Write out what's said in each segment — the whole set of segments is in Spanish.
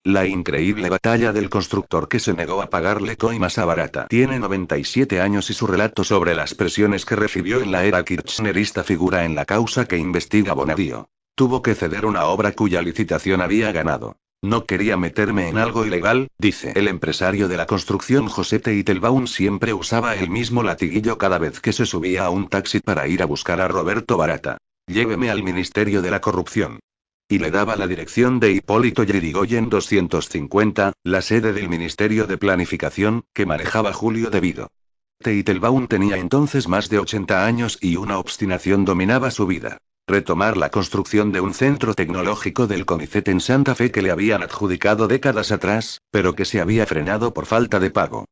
La increíble batalla del constructor que se negó a pagarle coimas a Barata. Tiene 97 años y su relato sobre las presiones que recibió en la era kirchnerista figura en la causa que investiga Bonadío. Tuvo que ceder una obra cuya licitación había ganado. No quería meterme en algo ilegal, dice. El empresario de la construcción José Teitelbaum siempre usaba el mismo latiguillo cada vez que se subía a un taxi para ir a buscar a Roberto Barata. Lléveme al Ministerio de la Corrupción. Y le daba la dirección de Hipólito Yrigoyen 250, la sede del Ministerio de Planificación, que manejaba Julio Devido. Teitelbaum tenía entonces más de 80 años y una obstinación dominaba su vida. Retomar la construcción de un centro tecnológico del CONICET en Santa Fe que le habían adjudicado décadas atrás, pero que se había frenado por falta de pago.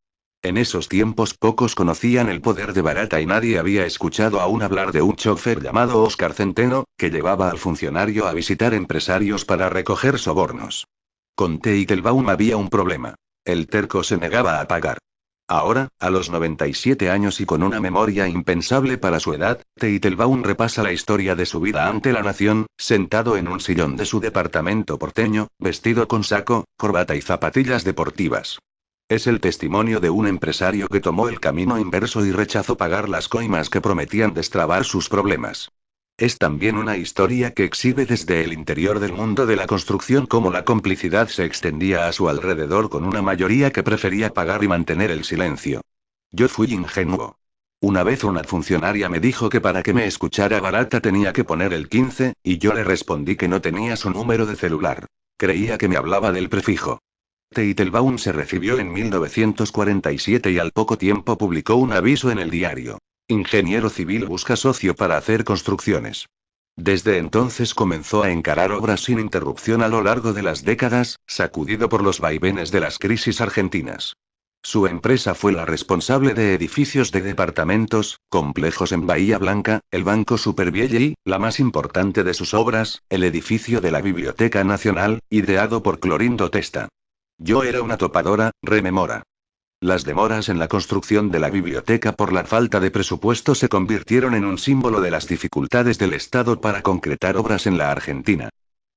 En esos tiempos pocos conocían el poder de Barata y nadie había escuchado aún hablar de un chofer llamado Óscar Centeno, que llevaba al funcionario a visitar empresarios para recoger sobornos. Con Teitelbaum había un problema. El terco se negaba a pagar. Ahora, a los 97 años y con una memoria impensable para su edad, Teitelbaum repasa la historia de su vida ante la nación, sentado en un sillón de su departamento porteño, vestido con saco, corbata y zapatillas deportivas. Es el testimonio de un empresario que tomó el camino inverso y rechazó pagar las coimas que prometían destrabar sus problemas. Es también una historia que exhibe desde el interior del mundo de la construcción cómo la complicidad se extendía a su alrededor con una mayoría que prefería pagar y mantener el silencio. Yo fui ingenuo. Una vez una funcionaria me dijo que para que me escuchara Barata tenía que poner el 15, y yo le respondí que no tenía su número de celular. Creía que me hablaba del prefijo. Teitelbaum se recibió en 1947 y al poco tiempo publicó un aviso en el diario. Ingeniero civil busca socio para hacer construcciones. Desde entonces comenzó a encarar obras sin interrupción a lo largo de las décadas, sacudido por los vaivenes de las crisis argentinas. Su empresa fue la responsable de edificios de departamentos, complejos en Bahía Blanca, el Banco Supervielle y, la más importante de sus obras, el edificio de la Biblioteca Nacional, ideado por Clorindo Testa. Yo era una topadora, rememora. Las demoras en la construcción de la biblioteca por la falta de presupuesto se convirtieron en un símbolo de las dificultades del Estado para concretar obras en la Argentina.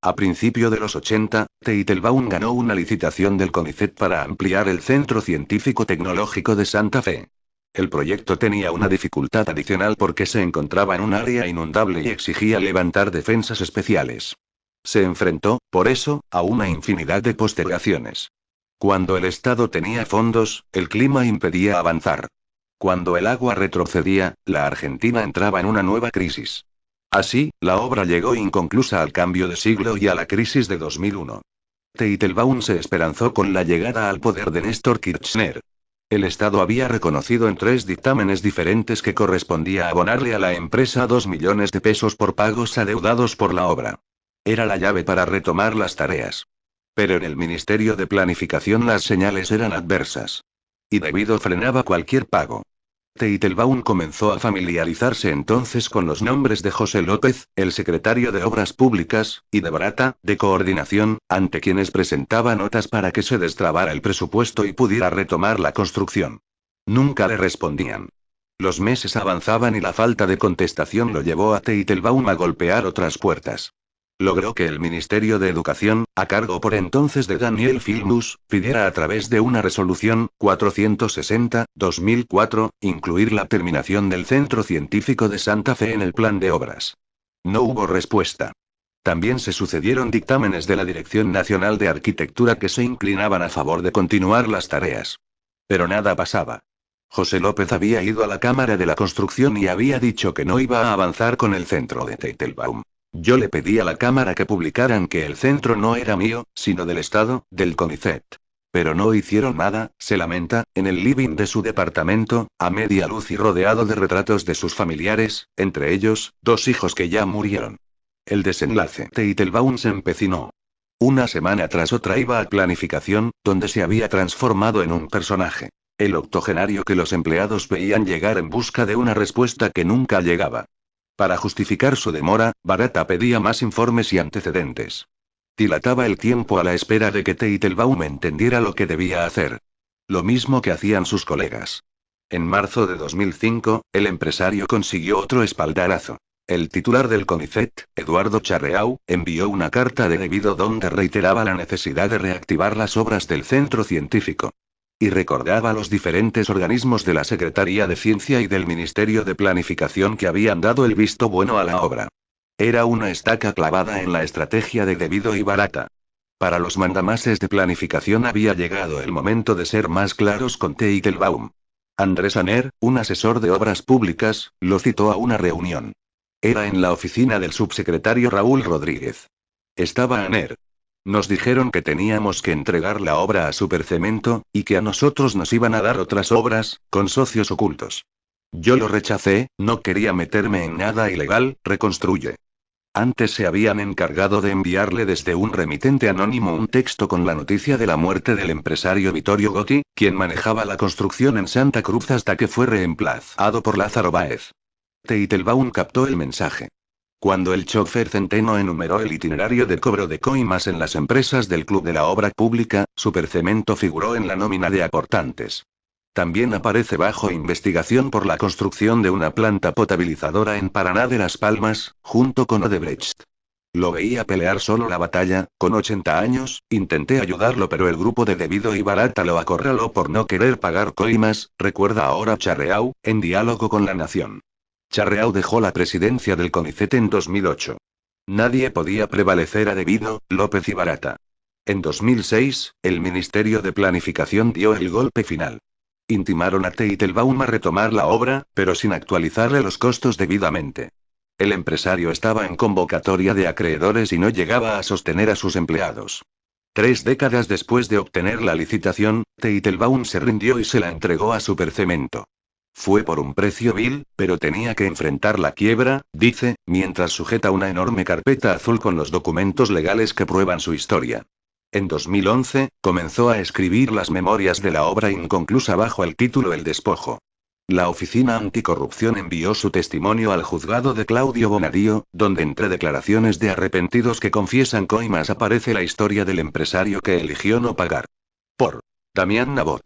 A principio de los 80, Teitelbaum ganó una licitación del CONICET para ampliar el Centro Científico Tecnológico de Santa Fe. El proyecto tenía una dificultad adicional porque se encontraba en un área inundable y exigía levantar defensas especiales. Se enfrentó, por eso, a una infinidad de postergaciones. Cuando el Estado tenía fondos, el clima impedía avanzar. Cuando el agua retrocedía, la Argentina entraba en una nueva crisis. Así, la obra llegó inconclusa al cambio de siglo y a la crisis de 2001. Teitelbaum se esperanzó con la llegada al poder de Néstor Kirchner. El Estado había reconocido en 3 dictámenes diferentes que correspondía abonarle a la empresa 2 millones de pesos por pagos adeudados por la obra. Era la llave para retomar las tareas. Pero en el Ministerio de Planificación las señales eran adversas. Y Devido frenaba cualquier pago. Teitelbaum comenzó a familiarizarse entonces con los nombres de José López, el secretario de Obras Públicas, y de Barata, de Coordinación, ante quienes presentaba notas para que se destrabara el presupuesto y pudiera retomar la construcción. Nunca le respondían. Los meses avanzaban y la falta de contestación lo llevó a Teitelbaum a golpear otras puertas. Logró que el Ministerio de Educación, a cargo por entonces de Daniel Filmus, pidiera a través de una resolución, 460-2004, incluir la terminación del Centro Científico de Santa Fe en el plan de obras. No hubo respuesta. También se sucedieron dictámenes de la Dirección Nacional de Arquitectura que se inclinaban a favor de continuar las tareas. Pero nada pasaba. José López había ido a la Cámara de la Construcción y había dicho que no iba a avanzar con el centro de Teitelbaum. Yo le pedí a la Cámara que publicaran que el centro no era mío, sino del Estado, del CONICET. Pero no hicieron nada, se lamenta, en el living de su departamento, a media luz y rodeado de retratos de sus familiares, entre ellos, 2 hijos que ya murieron. El desenlace. Teitelbaum se empecinó. Una semana tras otra iba a planificación, donde se había transformado en un personaje. El octogenario que los empleados veían llegar en busca de una respuesta que nunca llegaba. Para justificar su demora, Barata pedía más informes y antecedentes. Dilataba el tiempo a la espera de que Teitelbaum entendiera lo que debía hacer. Lo mismo que hacían sus colegas. En marzo de 2005, el empresario consiguió otro espaldarazo. El titular del CONICET, Eduardo Charreau, envió una carta de debido donde reiteraba la necesidad de reactivar las obras del centro científico. Y recordaba a los diferentes organismos de la Secretaría de Ciencia y del Ministerio de Planificación que habían dado el visto bueno a la obra. Era una estaca clavada en la estrategia de debido y barata. Para los mandamases de planificación había llegado el momento de ser más claros con Teitelbaum. Andrés Aner, un asesor de obras públicas, lo citó a una reunión. Era en la oficina del subsecretario Raúl Rodríguez. Estaba Aner. Nos dijeron que teníamos que entregar la obra a Supercemento, y que a nosotros nos iban a dar otras obras, con socios ocultos. Yo lo rechacé, no quería meterme en nada ilegal, reconstruye. Antes se habían encargado de enviarle desde un remitente anónimo un texto con la noticia de la muerte del empresario Vittorio Gotti, quien manejaba la construcción en Santa Cruz hasta que fue reemplazado por Lázaro Báez. Teitelbaum captó el mensaje. Cuando el chofer Centeno enumeró el itinerario de cobro de coimas en las empresas del Club de la Obra Pública, Supercemento figuró en la nómina de aportantes. También aparece bajo investigación por la construcción de una planta potabilizadora en Paraná de las Palmas, junto con Odebrecht. Lo veía pelear solo la batalla, con 80 años, intenté ayudarlo pero el grupo de Debido y Barata lo acorraló por no querer pagar coimas, recuerda ahora Charreau, en diálogo con La Nación. Charreau dejó la presidencia del CONICET en 2008. Nadie podía prevalecer a Debido, López y Barata. En 2006, el Ministerio de Planificación dio el golpe final. Intimaron a Teitelbaum a retomar la obra, pero sin actualizarle los costos debidamente. El empresario estaba en convocatoria de acreedores y no llegaba a sostener a sus empleados. 3 décadas después de obtener la licitación, Teitelbaum se rindió y se la entregó a Supercemento. Fue por un precio vil, pero tenía que enfrentar la quiebra, dice, mientras sujeta una enorme carpeta azul con los documentos legales que prueban su historia. En 2011, comenzó a escribir las memorias de la obra inconclusa bajo el título El despojo. La Oficina Anticorrupción envió su testimonio al juzgado de Claudio Bonadío, donde entre declaraciones de arrepentidos que confiesan coimas aparece la historia del empresario que eligió no pagar. Por Damián Nabot.